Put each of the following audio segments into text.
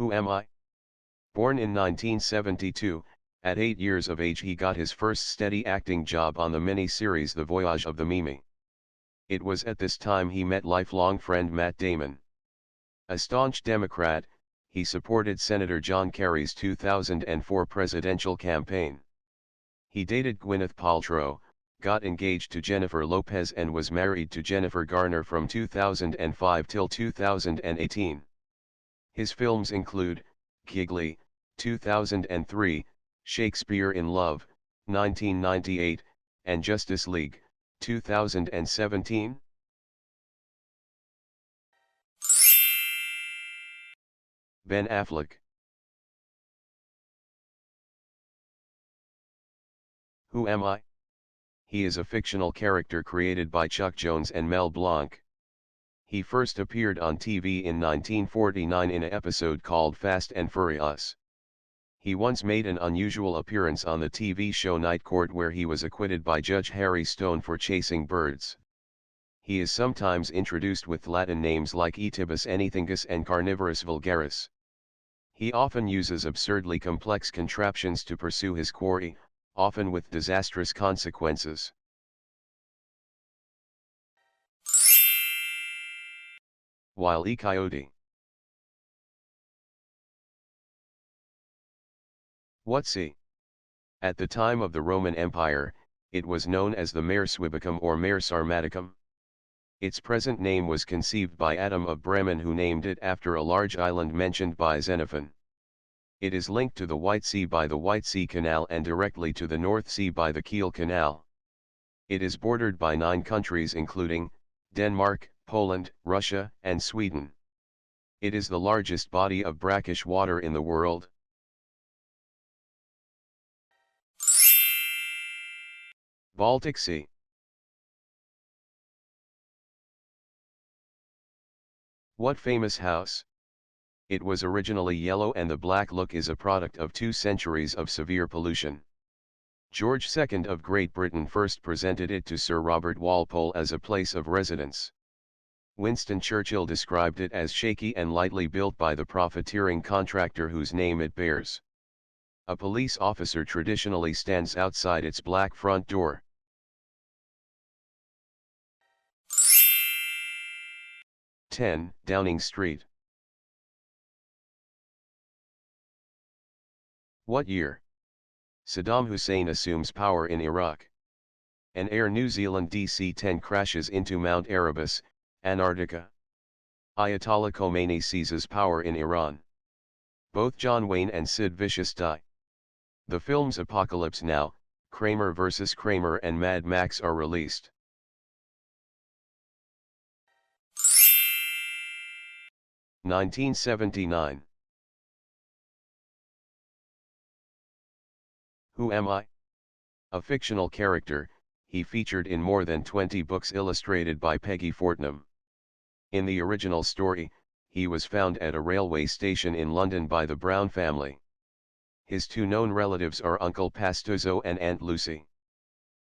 Who am I? Born in 1972, at 8 years of age he got his first steady acting job on the mini-series The Voyage of the Mimi. It was at this time he met lifelong friend Matt Damon. A staunch Democrat, he supported Senator John Kerry's 2004 presidential campaign. He dated Gwyneth Paltrow, got engaged to Jennifer Lopez and was married to Jennifer Garner from 2005 till 2018. His films include Gigli, 2003, Shakespeare in Love, 1998, and Justice League, 2017. Ben Affleck. Who am I? He is a fictional character created by Chuck Jones and Mel Blanc. He first appeared on TV in 1949 in an episode called Fast and Furry-ous. He once made an unusual appearance on the TV show Night Court where he was acquitted by Judge Harry Stone for chasing birds. He is sometimes introduced with Latin names like Eatibus, anythingus and Carnivorous, vulgaris. He often uses absurdly complex contraptions to pursue his quarry, often with disastrous consequences. Wile E. Coyote. Wozzeck. At the time of the Roman Empire, it was known as the Mare Swibicum or Mare Sarmaticum. Its present name was conceived by Adam of Bremen, who named it after a large island mentioned by Xenophon. It is linked to the White Sea by the White Sea Canal and directly to the North Sea by the Kiel Canal. It is bordered by 9 countries including Denmark, Poland, Russia, and Sweden. It is the largest body of brackish water in the world. Baltic Sea. What famous house? It was originally yellow and the black look is a product of 2 centuries of severe pollution. George II of Great Britain first presented it to Sir Robert Walpole as a place of residence. Winston Churchill described it as shaky and lightly built by the profiteering contractor whose name it bears. A police officer traditionally stands outside its black front door. Downing Street. What year? Saddam Hussein assumes power in Iraq. An Air New Zealand DC-10 crashes into Mount Erebus, Antarctica. Ayatollah Khomeini seizes power in Iran. Both John Wayne and Sid Vicious die. The films Apocalypse Now, Kramer vs. Kramer and Mad Max are released. (1979). Who am I? A fictional character, he featured in more than 20 books illustrated by Peggy Fortnum. In the original story, he was found at a railway station in London by the Brown family. His 2 known relatives are Uncle Pastuzo and Aunt Lucy.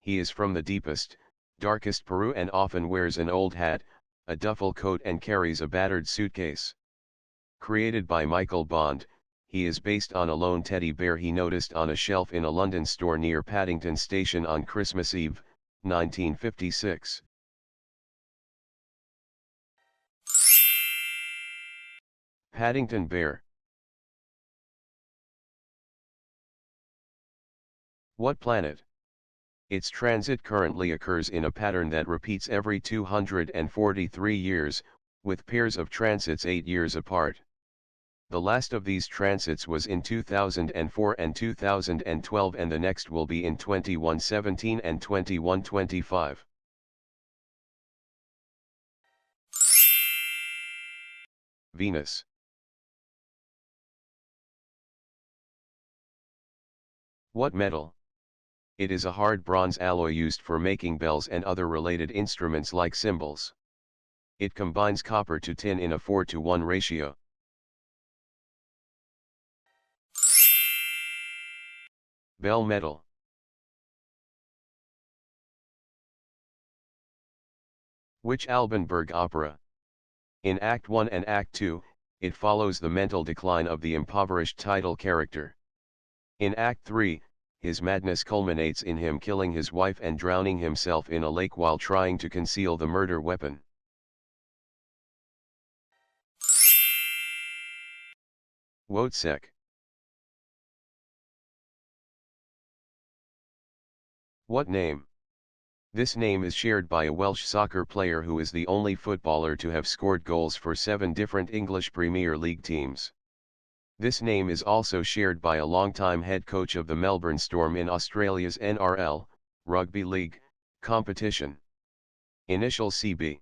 He is from the deepest, darkest Peru and often wears an old hat, a duffel coat and carries a battered suitcase. Created by Michael Bond, he is based on a lone teddy bear he noticed on a shelf in a London store near Paddington Station on Christmas Eve, 1956. Paddington Bear. What planet? Its transit currently occurs in a pattern that repeats every 243 years, with pairs of transits 8 years apart. The last of these transits was in 2004 and 2012 and the next will be in 2117 and 2125. Venus. What metal? It is a hard bronze alloy used for making bells and other related instruments like cymbals. It combines copper to tin in a 4:1 ratio. Bell metal. Which Albenberg opera? In Act 1 and Act 2, it follows the mental decline of the impoverished title character. In Act 3, his madness culminates in him killing his wife and drowning himself in a lake while trying to conceal the murder weapon. Wozzeck. What name? This name is shared by a Welsh soccer player who is the only footballer to have scored goals for 7 different English Premier League teams. This name is also shared by a longtime head coach of the Melbourne Storm in Australia's NRL, Rugby League, competition. Initial CB.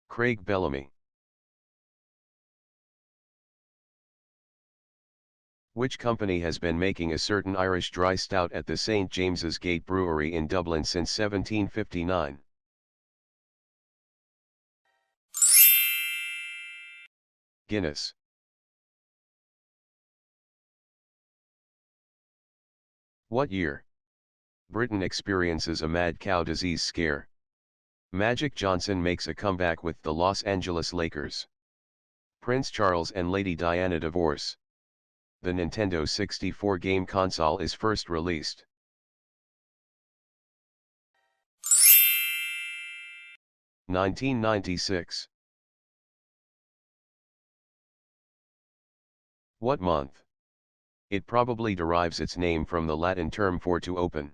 Craig Bellamy. Which company has been making a certain Irish dry stout at the St James's Gate Brewery in Dublin since 1759? Guinness. What year? Britain experiences a mad cow disease scare. Magic Johnson makes a comeback with the Los Angeles Lakers. Prince Charles and Lady Diana divorce. The Nintendo 64 game console is first released. (1996). What month? It probably derives its name from the Latin term for to open.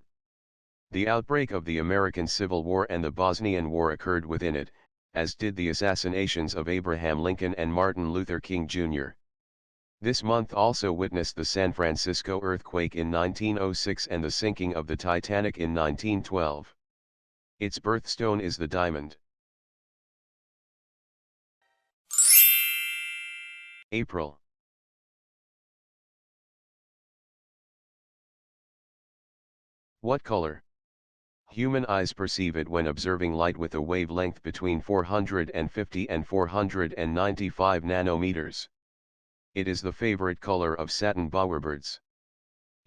The outbreak of the American Civil War and the Bosnian War occurred within it, as did the assassinations of Abraham Lincoln and Martin Luther King Jr. This month also witnessed the San Francisco earthquake in 1906 and the sinking of the Titanic in 1912. Its birthstone is the diamond. April. What color? Human eyes perceive it when observing light with a wavelength between 450 and 495 nanometers. It is the favorite color of satin bowerbirds.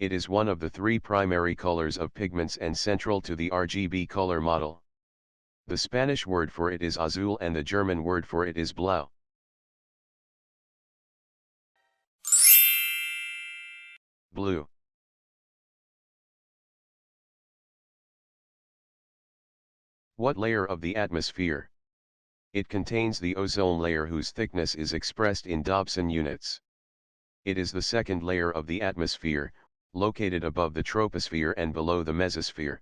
It is one of the 3 primary colors of pigments and central to the RGB color model. The Spanish word for it is azul and the German word for it is blau. Blue. What layer of the atmosphere? It contains the ozone layer whose thickness is expressed in Dobson units. It is the second layer of the atmosphere, located above the troposphere and below the mesosphere.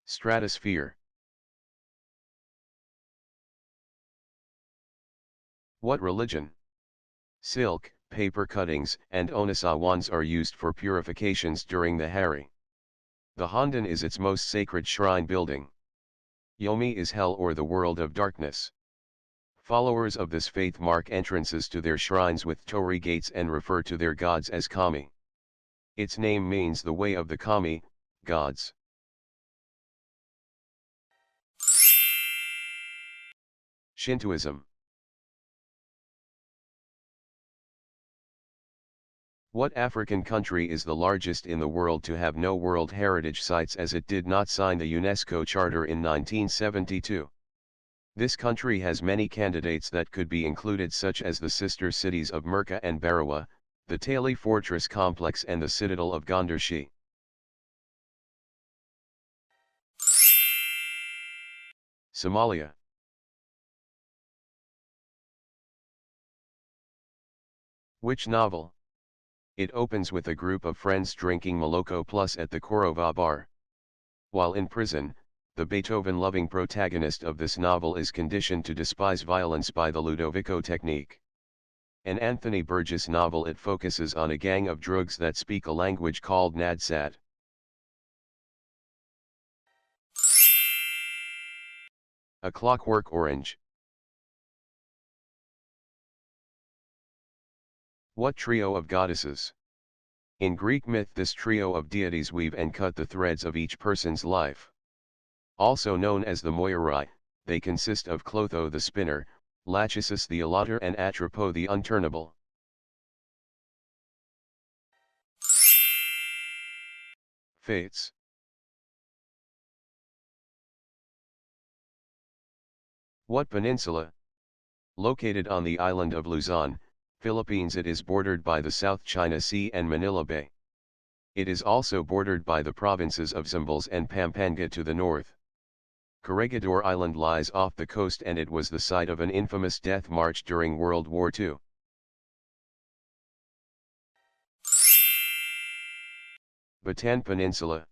Stratosphere. What religion? Silk, paper cuttings, and onasa wands are used for purifications during the Hari. The Hondan is its most sacred shrine building. Yomi is hell or the world of darkness. Followers of this faith mark entrances to their shrines with torii gates and refer to their gods as kami. Its name means the way of the kami, gods. Shintoism. What African country is the largest in the world to have no World Heritage Sites as it did not sign the UNESCO Charter in 1972? This country has many candidates that could be included, such as the sister cities of Merka and Barawa, the Tali Fortress Complex and the Citadel of Gondarshi. Somalia. Which novel? It opens with a group of friends drinking Moloko Plus at the Korova bar. While in prison, the Beethoven-loving protagonist of this novel is conditioned to despise violence by the Ludovico technique. An Anthony Burgess novel, it focuses on a gang of drugs that speak a language called Nadsat. A Clockwork Orange. What trio of goddesses? In Greek myth, this trio of deities weave and cut the threads of each person's life. Also known as the Moirai, they consist of Clotho the spinner, Lachesis the allotter and Atropos the unturnable. Fates. What peninsula? Located on the island of Luzon, Philippines, it is bordered by the South China Sea and Manila Bay. It is also bordered by the provinces of Zambales and Pampanga to the north. Corregidor Island lies off the coast and it was the site of an infamous death march during World War II. Bataan Peninsula,